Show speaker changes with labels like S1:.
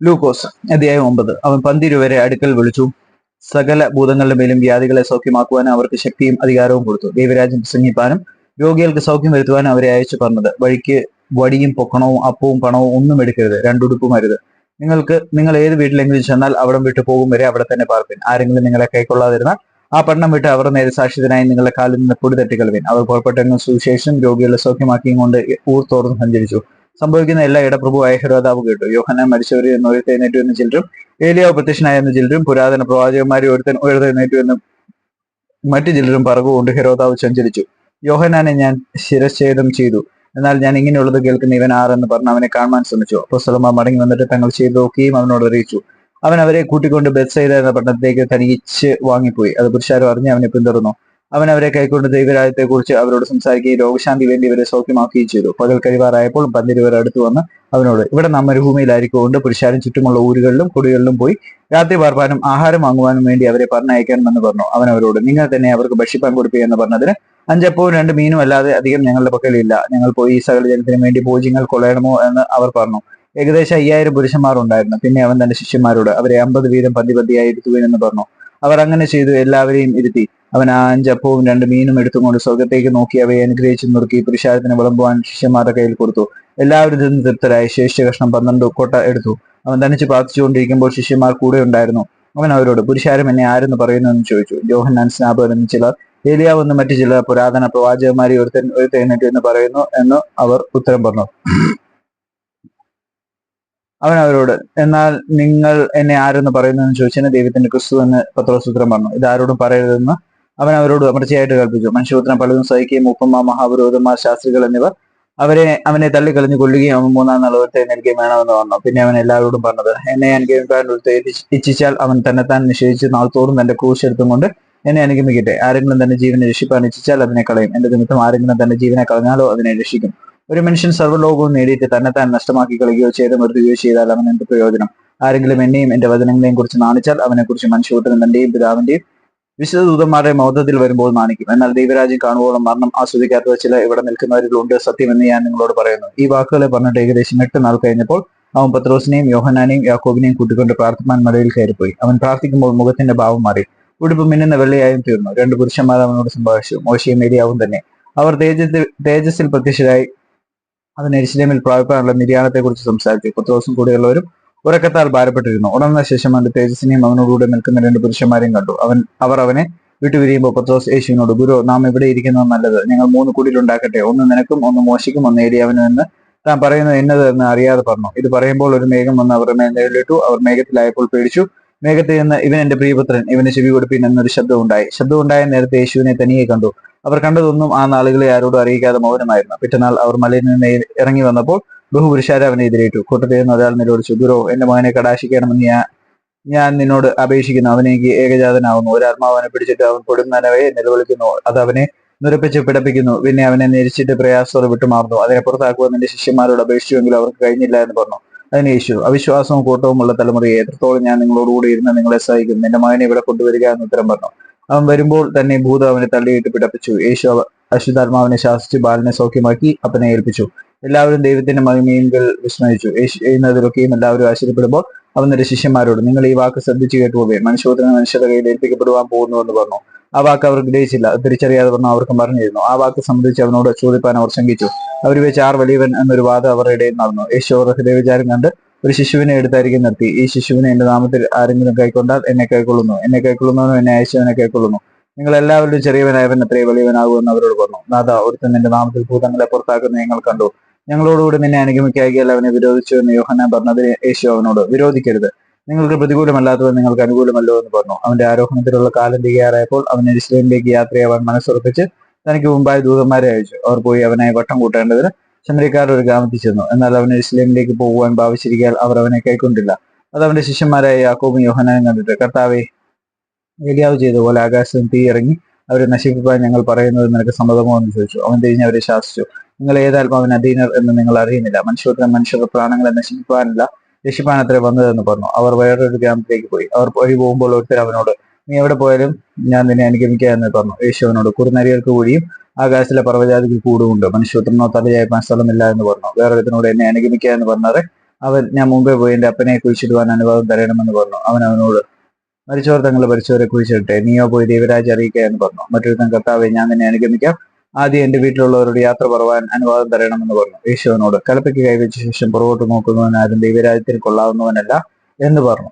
S1: ലൂക്കോസ് അധ്യായം 9. അവൻ 12 വരെ അടുക്കൽ വിളിച്ചു, സകല ഭൂതങ്ങളുടെ മേലും വ്യാധികളെ സൗഖ്യമാക്കുവാനും അവർക്ക് ശക്തിയും അധികാരവും കൊടുത്തു. ദൈവരാജ്യം പ്രസംഗിപ്പാനും രോഗികൾക്ക് സൗഖ്യം വരുത്തുവാനും അവരെ അയച്ചു പറഞ്ഞത്, വഴിക്ക് വടിയും പൊക്കണവും അപ്പവും പണവും ഒന്നും എടുക്കരുത്, രണ്ടുടുപ്പും അരുത്. നിങ്ങൾ ഏത് വീട്ടിലെങ്കിലും ചെന്നാൽ അവിടം വിട്ടു പോകും വരെ അവിടെ തന്നെ പാർപ്പിൻ. ആരെങ്കിലും നിങ്ങളെ കൈക്കൊള്ളാതിരുന്നാൽ ആ പട്ടണം വിട്ട് അവർ നേരെ സാക്ഷ്യത്തിനായി നിങ്ങളെ കാലിൽ നിന്ന് പൊടി തട്ടിക്കളവിൻ. അവർ പുറപ്പെട്ടെങ്കിലും സുവിശേഷം രോഗികളെ സൗഖ്യമാക്കിയും കൊണ്ട് ഊർ തോർന്ന് സഞ്ചരിച്ചു. സംഭവിക്കുന്ന എല്ലാ ഇടപ്രഭുവായ ഹെരോദാവ് കേട്ടു. യോഹന്നാൻ മരിച്ചവരിൽ നിന്ന് ഉയർത്തെഴുന്നേറ്റു എന്ന് ചിലരും, ഏലിയാവ് പ്രത്യക്ഷനായെന്ന് ചിലരും, പുരാതന പ്രവാചകന്മാരെ ഒരുത്തൻ ഉയർത്തെഴുന്നേറ്റു എന്ന് മറ്റു ചിലരും പറഞ്ഞുകൊണ്ട് ഹെരോദാവ് സഞ്ചരിച്ചു. യോഹന്നാനെ ഞാൻ ശിരച്ഛേദം ചെയ്തു, എന്നാൽ ഞാൻ ഇങ്ങനെയുള്ളത് കേൾക്കുന്ന ഇവൻ ആരെന്ന് പറഞ്ഞ് അവനെ കാണുവാൻ ശ്രമിച്ചു. അപ്പോസ്തലന്മാർ മടങ്ങി വന്നിട്ട് തങ്ങൾ ചെയ്തൊക്കെയും അവനോട് അറിയിച്ചു. അവൻ അവരെ കൂട്ടിക്കൊണ്ട് ബെത്സയിദ എന്ന പട്ടണത്തിലേക്ക് തനിച്ച് വാങ്ങിപ്പോയി. അത് പുരുഷാരം അറിഞ്ഞ് അവനെ പിന്തുടർന്നു. അവൻ അവരെ കൈക്കൊണ്ട് ദൈവരാജ്യത്തെക്കുറിച്ച് അവരോട് സംസാരിക്കുകയും രോഗശാന്തി വേണ്ടി ഇവരെ സൗഖ്യമാക്കുകയും ചെയ്തു. പകൽ കഴിവാറായപ്പോൾ 12 പേർ അടുത്തു വന്ന് അവനോട്, ഇവിടെ നാം മരുഭൂമിയിലായിരിക്കൊണ്ട് പുരുഷാരം ചുറ്റുമുള്ള ഊരുകളിലും കുടികളിലും പോയി രാത്രി പാർപ്പാനും ആഹാരം വാങ്ങുവാനും വേണ്ടി അവരെ പറഞ്ഞയക്കണമെന്ന് പറഞ്ഞു. അവൻ അവരോട്, നിങ്ങൾ തന്നെ അവർക്ക് ഭക്ഷിപ്പാൻ കൊടുക്കുക എന്ന് പറഞ്ഞതിന്, 5 അപ്പവും 2 മീനും അല്ലാതെ അധികം ഞങ്ങളുടെ പക്കലില്ല. ഞങ്ങൾ പോയി ഈ സകല ജനത്തിനു വേണ്ടി ഭോജ്യങ്ങൾ കൊള്ളണമോ എന്ന് അവർ പറഞ്ഞു. ഏകദേശം 5000 പുരുഷന്മാർ ഉണ്ടായിരുന്നു. പിന്നെ അവൻ തന്റെ ശിഷ്യന്മാരോട്, അവരെ 50 വീതം പന്തിപന്തിയായി ഇരുത്തുവിൻ എന്ന് പറഞ്ഞു. അവർ അങ്ങനെ ചെയ്തു, എല്ലാവരെയും ഇരുത്തി. അവൻ ആ 5 അപ്പവും 2 മീനും എടുത്തുകൊണ്ട് സ്വർഗത്തേക്ക് നോക്കി അവയെ അനുഗ്രഹിച്ച് നുറുക്കി പുരുഷാരത്തിന് വിളമ്പുവാൻ ശിഷ്യന്മാരുടെ കയ്യിൽ കൊടുത്തു. എല്ലാവരും നിന്ന് തൃപ്തരായി. ശേഷിച്ച കഷ്ണം 12 കൊട്ട എടുത്തു. അവൻ തനിച്ച് പ്രാർത്ഥിച്ചുകൊണ്ടിരിക്കുമ്പോൾ ശിഷ്യന്മാർ കൂടെ ഉണ്ടായിരുന്നു. അവൻ അവരോട്, പുരുഷാരം എന്നെ ആരെന്ന് പറയുന്നു എന്ന് ചോദിച്ചു. യോഹന്നാൻ സ്നാപകൻ എന്ന് ചിലർ, ഏലിയാവ് എന്ന് മറ്റു ചിലർ, പുരാതന പ്രവാചകന്മാരെ ഒരുത്തൻ ഉയർത്തെഴുന്നേറ്റു എന്ന് പറയുന്നു എന്ന് അവർ ഉത്തരം പറഞ്ഞു. അവൻ അവരോട്, എന്നാൽ നിങ്ങൾ എന്നെ ആരെന്ന് പറയുന്നു എന്ന് ചോദിച്ചതിന്, ദൈവത്തിന്റെ ക്രിസ്തു എന്ന് പത്രോസ് ഉത്തരം പറഞ്ഞു. ഇത് ആരോടും പറയരുതെന്ന് അവൻ അവരോട് അമർച്ചയായിട്ട് കൽപ്പിച്ചു. മനുഷ്യപുത്രൻ പലതും സഹിക്കുകയും ഉപ്പന്മാർ, മഹാപുരോഹിതന്മാർ, ശാസ്ത്രികൾ എന്നിവർ അവനെ തള്ളിക്കളഞ്ഞു കൊല്ലുകയും അവൻ 3-ാം നാൾ ഉയർത്തെഴുന്നേൽക്കുകയും വേണമെന്ന് പറഞ്ഞു. പിന്നെ അവൻ എല്ലാവരോടും പറഞ്ഞത്, എന്നെ അനുഗമിക്കാൻ ഇച്ഛിച്ചാൽ അവൻ തന്നെത്താൻ നിഷേധിച്ച് നാൾത്തോറും തന്റെ ക്രൂശ് എടുത്തും കൊണ്ട് എന്നെ അനുഗമിക്കട്ടെ. ആരെങ്കിലും തന്റെ ജീവനെ രക്ഷിപ്പാൻ ഇച്ഛിച്ചാൽ അതിനെ കളയും. എന്റെ നിമിത്തം ആരെങ്കിലും തന്റെ ജീവനെ കളഞ്ഞാലോ അതിനെ രക്ഷിക്കും. ഒരു മനുഷ്യൻ സർവ്വലോകവും നേടിയിട്ട് തന്നെത്താൻ നഷ്ടമാക്കി കളയുകയോ ഛേദം വരുത്തുകയോ ചെയ്താൽ അവൻ എന്ത് പ്രയോജനം? ആരെങ്കിലും എന്നെയും എന്റെ വചനങ്ങളെയും കുറിച്ച് നാണിച്ചാൽ അവനെക്കുറിച്ച് മനുഷ്യപുത്രൻ തന്റെയും പിതാവിന്റെയും വിശുദ്ധ ദൂതന്മാരുടെ മൗതത്തിൽ വരുമ്പോൾ നാണിക്കും. എന്നാൽ ദൈവരാജ്യം കാണുവോളം മരണം ആസ്വദിക്കാത്ത ചില ഇവിടെ നിൽക്കുന്നവരിലുണ്ട്. സത്യമെന്ന് ഞാൻ നിങ്ങളോട് പറയുന്നു. ഈ വാക്കുകളെ പറഞ്ഞിട്ട് ഏകദേശം 8 നാൾ കഴിഞ്ഞപ്പോൾ അവൻ പത്രോസിനെയും യോഹന്നാനെയും യാക്കോബിനെയും കൂട്ടിക്കൊണ്ട് പ്രാർത്ഥിപ്പാൻ മലയിൽ കയറിപ്പോയി. അവൻ പ്രാർത്ഥിക്കുമ്പോൾ മുഖത്തിന്റെ ഭാവം മാറി, ഉടുപ്പ് മിന്നുന്ന വെള്ളയായും തീർന്നു. 2 പുരുഷന്മാർ അവനോട് സംഭാഷിച്ചു, മോശയും ഏലിയാവും തന്നെ. അവർ തേജസ്സിൽ പ്രത്യക്ഷരായി അവൻ യെരൂശലേമിൽ പ്രാപിപ്പാനുള്ള നിര്യാണത്തെ കുറിച്ച് സംസാരിച്ചു. പത്രോസും കൂടെയുള്ളവരും ഉറക്കത്താൽ ഭാരപ്പെട്ടിരുന്നു. ഉണർന്ന ശേഷം അവന്റെ തേജസ്സിനെയും അവനോടുകൂടെ നിൽക്കുന്ന 2 പുരുഷന്മാരെയും കണ്ടു. അവർ അവനെ വിട്ടുപിരിയുമ്പോൾ പത്രോസ് യേശുവിനോട്, ഗുരു, നാം ഇവിടെ ഇരിക്കുന്നത് നല്ലത്. ഞങ്ങൾ 3 കുടിലുണ്ടാക്കട്ടെ, ഒന്ന് നിനക്കും, ഒന്ന് മോശയ്ക്കും, ഒന്ന് ഏലിയാവിനും എന്ന് താൻ പറയുന്നത് എന്നത് എന്ന് അറിയാതെ പറഞ്ഞു. ഇത് പറയുമ്പോൾ ഒരു മേഘം വന്ന് അവരുടെ മേൽ നിഴലിട്ടു. അവർ മേഘത്തിലായപ്പോൾ പേടിച്ചു. മേഘത്തിൽ നിന്ന്, ഇവൻ എന്റെ പ്രിയപുത്രൻ, ഇവന് ചെവി കൊടുപ്പിൻ എന്നൊരു ശബ്ദമുണ്ടായ നേരത്തെ യേശുവിനെ തനിയെ കണ്ടു. അവർ കണ്ടതൊന്നും ആ നാളുകളെ ആരോടും അറിയിക്കാതെ മൗനമായിരുന്നു. പിറ്റന്നാൾ അവർ മലയിൽ നിന്ന് ഇറങ്ങി വന്നപ്പോൾ ബഹുപുരുഷാരെ അവനെ എതിരേറ്റു. കൂട്ടത്തിൽ നിന്ന് ഒരാൾ നിരോധിച്ചു, ഗുരു, എന്റെ മകനെ കടാക്ഷിക്കണമെന്ന് ഞാൻ നിന്നോട് അപേക്ഷിക്കുന്നു. അവനേക്ക് ഏകജാതനാവുന്നു. ഒരു ആത്മാവ് അവനെ പിടിച്ചിട്ട് അവൻ പൊടുന്നനവയെ നിലവിളിക്കുന്നു. അത് അവനെ നിറപ്പിച്ച് പിടപ്പിക്കുന്നു. പിന്നെ അവനെ ഞെരിച്ചിട്ട് പ്രയാസത്തോടെ വിട്ടുമാറുന്നു. അതിനെ പുറത്താക്കുവാൻ നിന്റെ ശിഷ്യന്മാരോട് അപേക്ഷിച്ചുവെങ്കിലും അവർക്ക് കഴിഞ്ഞില്ല എന്ന് പറഞ്ഞു. അതിന് യേശു, അവിശ്വാസവും കൂട്ടവുമുള്ള തലമുറയെ, എത്രത്തോളം ഞാൻ നിങ്ങളോടുകൂടി ഇരുന്ന് നിങ്ങളെ സഹായിക്കും. നിന്റെ മകനെ ഇവിടെ കൊണ്ടുവരിക എന്ന് ഉത്തരം പറഞ്ഞു. അവൻ വരുമ്പോൾ തന്നെ ഭൂതം അവനെ തള്ളിയിട്ട് പിടപ്പിച്ചു. യേശു അശുദ്ധാത്മാവിനെ ശാസിച്ച് ബാലനെ സൗഖ്യമാക്കി അപ്പനെ ഏൽപ്പിച്ചു. എല്ലാവരും ദൈവത്തിന്റെ മഹിമയിൽ വിസ്മയിച്ചു. യേശു ചെയ്യുന്നതിലൊക്കെയും എല്ലാവരും ആശ്ചര്യപ്പെടുമ്പോൾ അവൻ തന്റെ ശിഷ്യന്മാരോട്, നിങ്ങൾ ഈ വാക്ക് ശ്രദ്ധിച്ചു കേട്ടുപോകെ. മനുഷ്യപുത്രൻ മനുഷ്യരുടെ കയ്യിൽ ഏൽപ്പിക്കപ്പെടുവാൻ പോകുന്നുവെന്ന് പറഞ്ഞു. ആ വാക്ക് അവർ ഗ്രഹിച്ചില്ല. തിരിച്ചറിയാതെ പറഞ്ഞു അവർക്ക് മറിഞ്ഞിരുന്നു. ആ വാക്ക് സംബന്ധിച്ച് അവനോട് ചോദിപ്പാൻ അവർ ശങ്കിച്ചു. അവർ വെച്ച് ആർ വലിയവൻ എന്നൊരു വാദം അവരുടെ ഇടയിൽ നടന്നു. യേശു അവരുടെ ഹൃദയവിചാരം കണ്ട് ഒരു ശിശുവിനെ എടുത്തരികെ നിർത്തി. ഈ ശിശുവിനെ എന്റെ നാമത്തിൽ ആരെങ്കിലും കൈക്കൊണ്ടാൽ എന്നെ കൈക്കൊള്ളുന്നു. എന്നെ കൈക്കൊള്ളുന്നവനും എന്നെ അയച്ചവനെ കൈക്കൊള്ളുന്നു. നിങ്ങൾ എല്ലാവരും ചെറിയവനായവൻ അത്രേ വലിയവനാകുമെന്ന് അവരോട് പറഞ്ഞു. നാഥ, ഒരുത്തൻ നിന്റെ നാമത്തിൽ ഭൂതങ്ങളെ പുറത്താക്കുന്ന ഞങ്ങൾ കണ്ടു. ഞങ്ങളോടുകൂടി നിന്നെ അനുഗമിക്കാകിയാൽ അവനെ വിരോധിച്ചു എന്ന് യോഹന്നാൻ പറഞ്ഞതിന് യേശു അവനോട്, വിരോധിക്കരുത്. നിങ്ങൾക്ക് പ്രതികൂലമല്ലാത്തവൻ നിങ്ങൾക്ക് അനുകൂലമല്ലോ എന്ന് പറഞ്ഞു. അവന്റെ ആരോഹണത്തിലുള്ള കാലം തികയാറായപ്പോൾ അവൻ യെരൂശലേമിലേക്ക് യാത്രയാവാൻ മനസ്സുറപ്പിച്ച് തനിക്ക് മുമ്പായി ദൂതന്മാരെ അയച്ചു. അവർ പോയി അവനെ വട്ടം കൂട്ടേണ്ടതിന് ശമരിക്കാരുടെ ഒരു ഗ്രാമത്തിൽ ചെന്നു. എന്നാൽ അവൻ യെരൂശലേമിലേക്ക് പോകുവാൻ ഭാവിച്ചിരിക്കാൻ അവർ അവനെ കൈക്കൊണ്ടില്ല. അത് അവന്റെ ശിഷ്യന്മാരായ യാക്കോബും യോഹന്നാനും കണ്ടിട്ട്, കർത്താവേ, ഏലിയാവ് ചെയ്തതുപോലെ ആകാശത്ത് തീ ഇറങ്ങി അവരെ നശിപ്പിക്കാൻ ഞങ്ങൾ പറയുന്നത് നിനക്ക് സമ്മതമോ എന്ന് ചോദിച്ചു. അവൻ തിരിഞ്ഞ് അവരെ ശാസിച്ചു, നിങ്ങൾ ഏതാത്മാവിന് അധീനർ എന്ന് നിങ്ങൾ അറിയുന്നില്ല. മനുഷ്യരുടെ പ്രാണങ്ങളെ നശിപ്പിക്കാനല്ല, രക്ഷിപ്പാനത്രേ വന്നതെന്ന് പറഞ്ഞു. അവർ വേറൊരു ഗ്രാമത്തിലേക്ക് പോയി. അവർ വഴി പോകുമ്പോൾ ഒരുത്തർ അവനോട്, നീ എവിടെ പോയാലും ഞാൻ നിന്നെ അനുഗമിക്കുക എന്ന് പറഞ്ഞു. യേശു അവനോട്, കുറുനരികൾക്ക് കൂടിയും ആകാശത്തിലെ പർവ്വജാതിക്ക് കൂടുമുണ്ട്, മനുഷ്യപുത്രനോ തലചായ്പാൻ സ്ഥലമില്ല എന്ന് പറഞ്ഞു. വേറൊരുത്തനോട് എന്നെ അനുഗമിക്കുക എന്ന് പറഞ്ഞാൽ അവൻ, ഞാൻ മുമ്പേ പോയി എന്റെ അപ്പനെ കുഴിച്ചിടുവാൻ അനുവാദം തരണമെന്ന് പറഞ്ഞു. അവൻ അവനോട്, മരിച്ചവർ തങ്ങൾ മരിച്ചവരെ കുഴിച്ചിട്ടെ, നീയോ പോയി ദൈവരാജ്യം അറിയിക്കുക എന്ന് പറഞ്ഞു. മറ്റൊരുത്തൻ, കർത്താവെ, ഞാൻ നിന്നെ അനുഗമിക്കാം, ആദ്യം എന്റെ വീട്ടിലുള്ളവരോട് യാത്ര പറവാൻ അനുവാദം തരണമെന്ന് പറഞ്ഞു. യേശു അവനോട്, കലപ്പയ്ക്ക് കൈവച്ച ശേഷം പുറകോട്ട് നോക്കുന്നവൻ ആരും ദൈവരാജ്യത്തിൽ കൊള്ളാവുന്നവനല്ല എന്ന് പറഞ്ഞു.